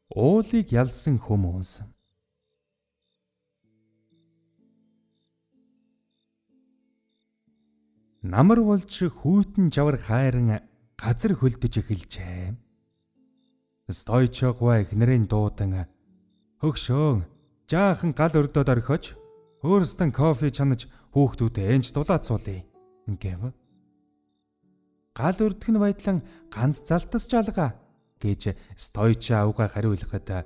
Уулыг ялсан хүмүүс. Намар болж хүйтэн жавар хайран газар хөлдөж эхэлжээ. Стойчогва эхнэрийн дуудан хөгшөөн жаахан гал өрдөөд орхиж өөрсдөө кофе чанаж хүүхдүүдэд энж дулаацуулъя гэв. Гал өрдөх нь байдлан ганц залтас жалгаа гэж Стойч авгаа хариулахад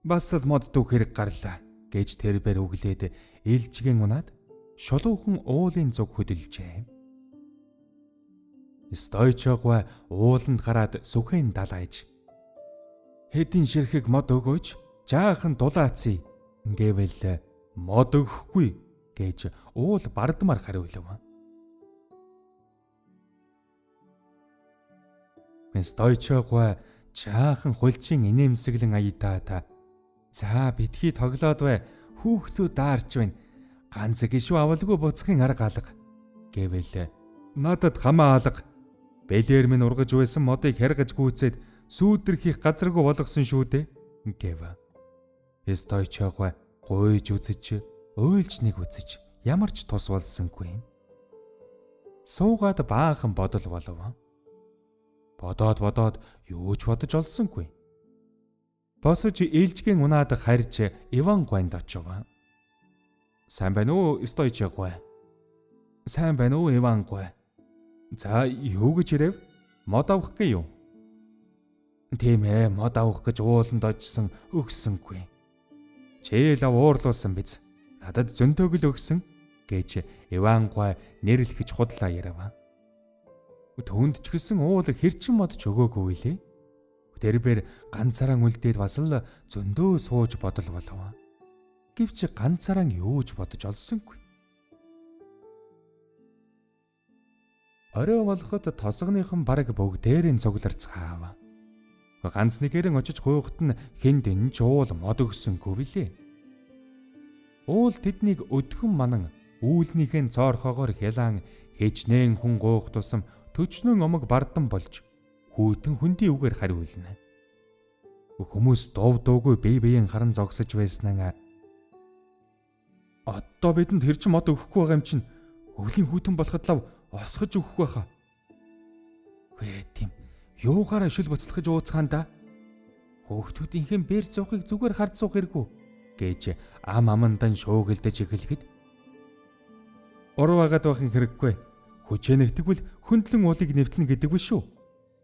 бас л моддуу хэрэг гарлаа гэж тэрбэр өглөөд ээлжигэн унаад шулуухан уулын зүг хөдөлжээ. Стойчогва ууланд гараад сүхэн далайж хэдин ширхэг мод өгөөч жаахан дулаацъя гэвэл мод өгөхгүй гэж уул бардмаар хариулав. Стойчогва жаахан хулчин инээмсэглэн аятаа за битгий тоглоод бай хүүхдүүд даарч байна ганц гişүү авалгүй буцахын арга алга гэвэл надад хамаа алга бэлэр минь ургаж байсан модыг харгаж гүйцээд сүйдэрхийх газаргүй болгосон шүү дээ гэв. Стойчогва гуйж үзэж уйлж нэг үзэж ямар ч тус болсонгүй. Суугаад баахан бодол болов. Бодоод юу ч бодож олсонгүй. Босож ээлжгэн унаад харж Иван гонд очив. Сайн байна уу Стойчогва? Сайн байна уу Иван гоо? За юу гэж ирэв? Мод авах гээ юу? Тийм ээ, мод авах гэж ууланд очсон өгсөнгүй. Чээл уурлуулсан биз. Надад зөнтөөг л өгсөн гэж Иван гоо нэрлэхэж худлаа ярав. Түүнд ч гэсэн уул хэрчин модч өгөөгүй лээ. Тэрбэр ганцаараа үлдээд бас л зөндөө сууж бодол болов. Гэвч ганцаараа юу ч бодож олсонгүй. Орой болоход тосгоныхон бараг бүгдээрийн цугларцгаав. Ганц нэгээрэн очиж гуйхад нь хэнд энэ ч уул мод өгсөнгүй билээ. Уул тэднийг өдгөн манан үүлнийхэн цоорхоогоор хялаан хижнээн хүн гуйх тусам төчнөн омог бардан болж хүйтэн хүндий үгээр хариулна. Хүмүүс дов дуугүй бие биеийн харан зогсож байснаа одоо бидэнд хэрч мод өгөхгүй байгаа юм чинь өвлийн хүйтэн болоход лав осгож өгөх байхаа. Хөөе тийм юугаараа шил буцалгаж ууцгаанда хөөхтүүдийнхэн бэр зуухыг зүгээр хард суух хэрэггүй гэж ам амандан шуугилдэж эхлэхэд урваагаад байхын хэрэггүй. Хүчээ нэгтгэвэл хөндлөн уулыг нэвтлэн гэдэг биш шүү.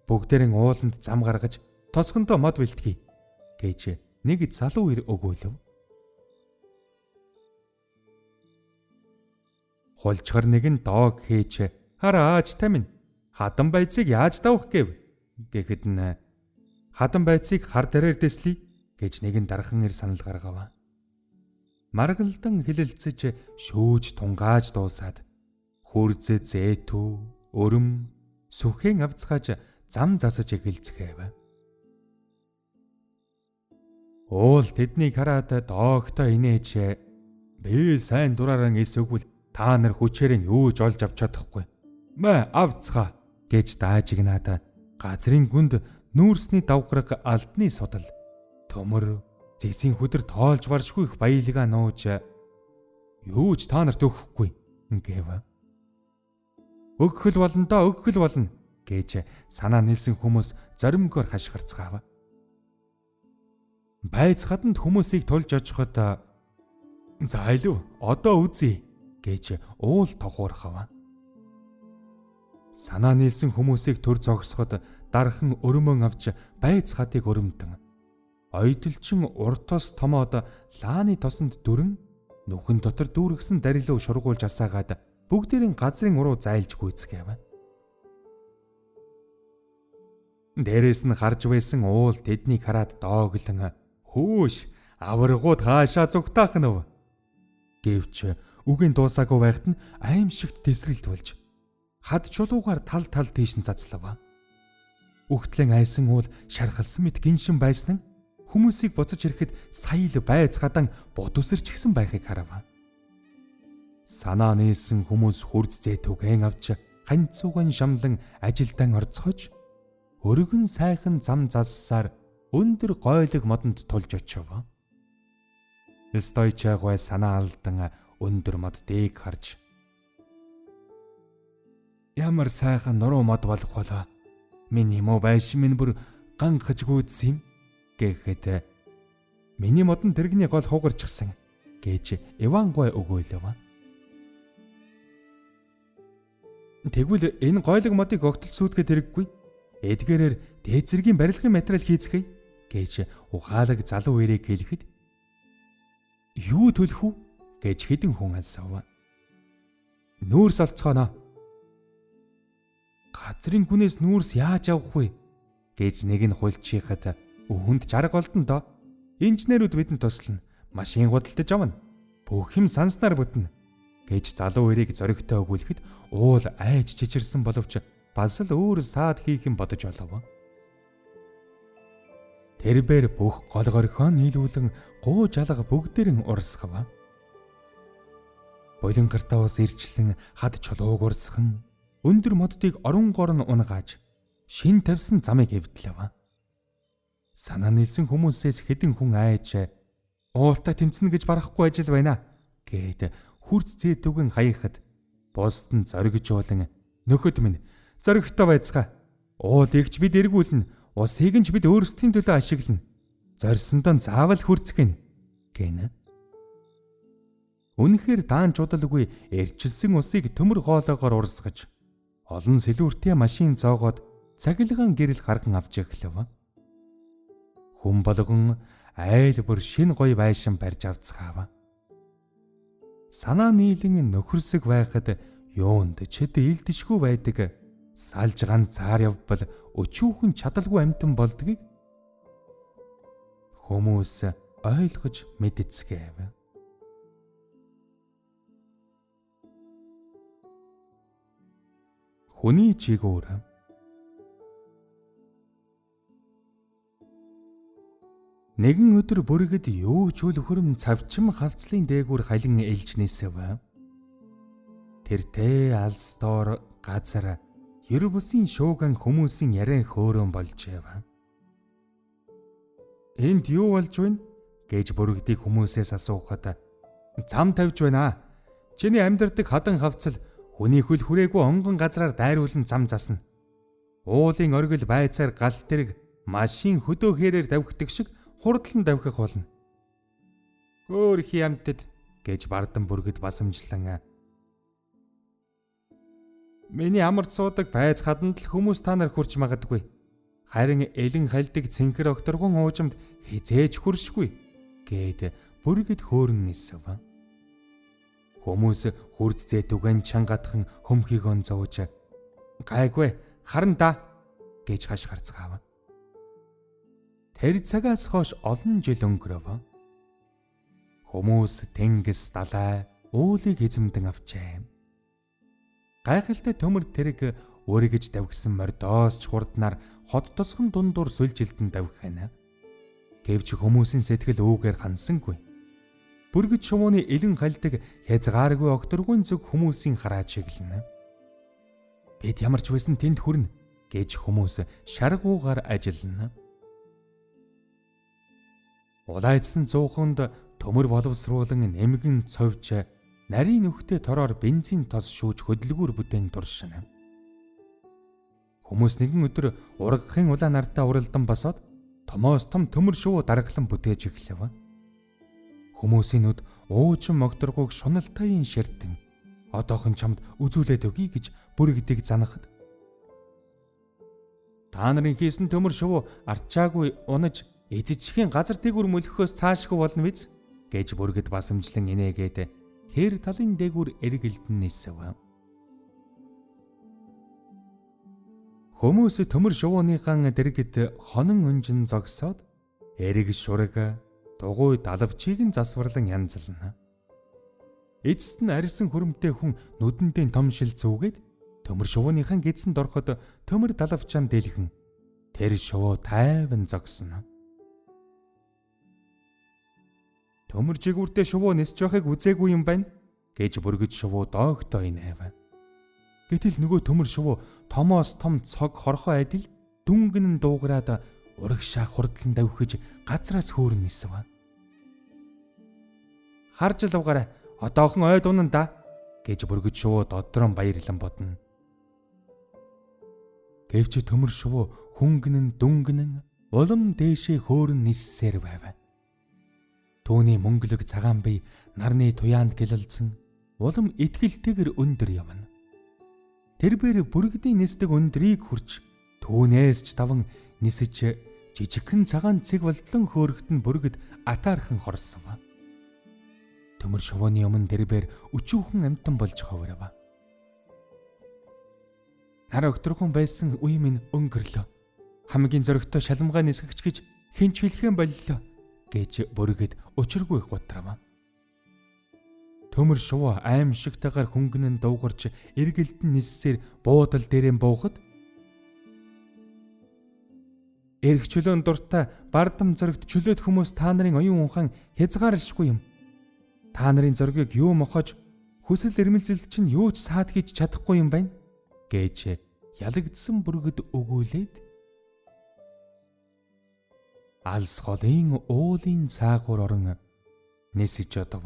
Бүгдээрэн ууланд зам гаргаж тосгондоо мод бэлтгэе гэж нэг залуу ир өгөөлөв. Хулчгар нэг нь доог хийж хараа аажтай минь хадан байцыг яаж давах гэв. Гэхэд нь хадан байцыг хар дараар дэслэе гэж нэгэн дархан ир санал гаргав. Маргалдан хилэлцэж шүүж тунгааж дуусаад хүрзэ зэтүү өрөм сүхэн авцгааж зам засаж эхэлцгээв. Уул тэднийг хараад доогтой инээж би сайн дураараа эсвэгвэл та нар хүчээрэн юу ч олж авч чадахгүй. Мэ авцгаа гэж даажигнаад газрын гүнд нүүрсний давхраг алдны судал төмөр зэсийн хөдөр тоолж баршгүй их баялгаа нууж юу ч та нарт өгөхгүй гэв. Өгөх л болно гэж санаа нийлсэн хүмүүс зоримгоор хашгирцгаав. Байц хатанд хүмүүсийг тулж очиход за илүү одоо үзье гэж уул тохуурхав. Санаа нийлсэн хүмүүсийг төр зогсоход дархан өрөмөн авч байц хатыг өрөмтөн ойдолчин уртос томоод лааны тосонд дүрэн нүхэн дотор дүүргсэн дарилуу шургуулж асаагаад бүгдээрийн газрын уруу зайлж гүйцгээв. Дээрээс нь харж байсан уул тэднийг хараад дооглон хөөш аваргууд хаашаа зүгтаах нь гэвч үгийн дуусаагүй байхад нь аимшигт тесрэлт болж хад чулуугаар тал тийш нь цацлав. Үхтлэн айсан уул шархалсан мэт гиншин байсан хүмүүсийг буцаж ирэхэд сая л байц гадан бод үсэрч гисэн байхыг харав. Санаа нийлсэн хүмүүс хурц зэтүгэн авч ганцууган шамлан ажилдаа орцгож өргөн сайхан зам залсаар өндөр гойлог модонд тулж очив. Стойчаагүй санаа алдан өндөр мод дээг харж ямар сайхан нуруу мод болох болоо. Миний муу байшин минь бүр ганхаж гүйдсэн юм гэхэд миний модон тэрэгний гол хугарчихсан гэж Иван гой өгөөлөв. Тэгвэл энэ гойлог модыг огтол сүйтгэхэд хэрэггүй. Эдгээрээр дээд зэргийн барилгын материал хийцгээе гэж ухаалаг залуу ирэг хэлэхэд юу төлөх үү гэж хэдэн хүн асуув. Нүүрс олцгоно. Газрын хүнээс нүүрс яаж авах вэ гэж нэг нь хуйлчихад өвөнд жарга олдон доо. Инженерүүд бидэнд туслана. Машин худалдаж авна. Бүх юм санснаар бүтнэ гэж залуу ирэг зоригтой өгүүлэхэд уул айж чичирсэн боловч бас л өөр саад хийх юм бодож олов. Тэрбээр бүх гол горхоо нийлүүлэн гуу жалга бүгдээрэн урсгав. Болонгартаа ус ирчлэн хад чулууг урсхан өндөр моддыг оронгоор нь унгааж шин тавьсан замыг эвдлэв. Санаа нийлсэн хүмүүсээс хэдэн хүн айж уултаа тэмцэнэ гэж барахгүй ажил байна гэд хүрц зээдүгэн хаяхад бусд нь зоригжуулан нөхөд минь зоригтой байцгаа. Уулыг ч бид эргүүлнэ. Усыг нь ч бид өөрсдийн төлөө ашиглана. Зорьсондоо заавал хүрцгэнэ гэнэ. Үнэхээр даан чудалгүй эрчилсэн усыг төмөр хоолоогоор урсгаж олон сэлүүртэй машин зоогоод цахилгаан гэрэл хархан авч эхлэв. Хүн болгон айл бүр шин гоё байшин барьж авцгаав. Санаа нийлэн нөхөрсөг байхад юунд чэд илдэшгүй байдаг салж ганцаар явбал өчүүхэн чадалгүй амтан болдгийг хүмүүс ойлгож мэдцгээв. Хүний жигүүр. Нэгэн өдөр бүргэд юу ч үл хөрөм цавчим хавцлын дээгүүр халин элж нээсэв. Тэртээ алс доор газар ер бусын шууган хүмүүсийн яриан хөөрөн болжээв. Энд юу болж байна гэж бүргэдийг хүмүүсээс асуухад зам тавьж байна. Чиний амьдардаг хадан хавцал хүний хөл хүрээгүй онгон газраар дайруулан зам засна. Уулын оргил байцаар гал тэрэг машин хөдөө хэрээр давхдаг шиг хурдлан давхих болно. Өөр их ямтд гэж бардан бүргэд басамжлан миний амарт суудаг байц хаданд л хүмүүс та нар хурч магадгүй. Харин элен хальдаг цэнхэр окторгон уужимд хизээж хуршгүй гэд бүргэд хөөрн нисв. Хүмүүс хурц зэтүгэн чангатхан хөмхийг онзууж гайгүй харан да гэж хаш харцгаав. Тэр цагаас хойш олон жил өнгөрөв. Хүмүүс тэнгис далай уулыг эзэмдэн авчээ. Гайхалтай төмөр тэрэг өөригж давгсан мордоос ч хурднаар хот тосгон дундуур сүлжилтэн давхина. Гэвч хүмүүсийн сэтгэл үүгээр хансангүй. Бүргэд шувууны элен хальдаг хязгааргүй окторгүйн зүг хүмүүсийн хараа чиглэнэ. Бид ямар ч байсан тэнд хүрнэ гэж хүмүүс шаргуугаар ажиллана. Улайдсан цууханд төмөр боловсруулан нэмгэн цовж нарийн нүхтэй тороор бензин тос шүүж хөдөлгүүр бүтээн туршина. Хүмүүс нэгэн өдөр ургахын улаан артаа уралдан босоод томоос том төмөр шувуу дараглан бүтээж эхлэв. Хүмүүсийн нүд уучин могторгууг шуналтайын ширтэн одоохон чамд үзүүлээд өгье гэж бүргэдийг занахад та нарын хийсэн төмөр шувуу арчаагүй унаж эзэжхийн газар дээгүүр мөлөхөөс цаашгүй болно биз гэж бүргэд басамжлан инээгээд хэр талын дээгүүр эргэлдэн нисэв. Хүмүүс төмөр шувууныхан дэргэд хонон өнжин зогсоод эрэг шураг дугуй далавчийг нь засварлан янзлана. Эцэст нь арьсан хөрөмтэй хүн нүдэндээ том шил зүүгээд төмөр шувууныхан гидсэнд ороход төмөр далавчаан дэлгэн тэр шувуу тайван зогсно. Төмөр жигүүртэй шувуу нисж байхыг үзээгүй юм байна гэж бүргэд шувуу доогтой инээв. Гэтэл нөгөө төмөр шувуу томоос том цог хорхоо адил дүнгэн нь дуугараад урагшаа хурдлан давхиж газраас хөөрн нисв. Харж л угаарай. Одоохон ой дунан да гэж бүргэж шувуу додрон баярлан бодно. Гэвч төмөр шувуу хүнгэнэн дүнгэнэн улам дээшээ хөөрн ниссээр байв. Түүний мөнгөлөг цагаан бие нарны туяанд гэлэлцэн улам итгэлтэйгэр өндөр явна. Тэрбээр бүргэдийн нисдэг өндрийг хүрч түүнээс ч даван нисэж жижигхэн цагаан цэг болтлон хөөргөтн бүргэд атаархан хорсов. Төмөр шувууны өмнө тэрбээр өчүүхэн амтан болж ховров. Нар өгтрөхөн байсан үе минь өнгөрлөө. Хамгийн зөрөгтэй шалмгай нисгэгч гэж хинч хэлхэн боллоо гэж бүргэд учиргүй гутрав. Төмөр шувуу аимшигтайгаар хөнгөнөн дуугарч эргэлдэн ниссээр буудал дээрээ буухад эрх чөлөөнд дуртай бардам зөрөгт чөлөөт хүмүүс та нарын оюун ухаан хязгаарлашгүй юм. Та нарын зөргийг юу мохож хүсэл эрмэлзэл чинь юу ч саад хийж чадахгүй юм байна гэж ялагдсан бүргэд өгүүлээд алс голын уулын цаагуур орон нисэж одов.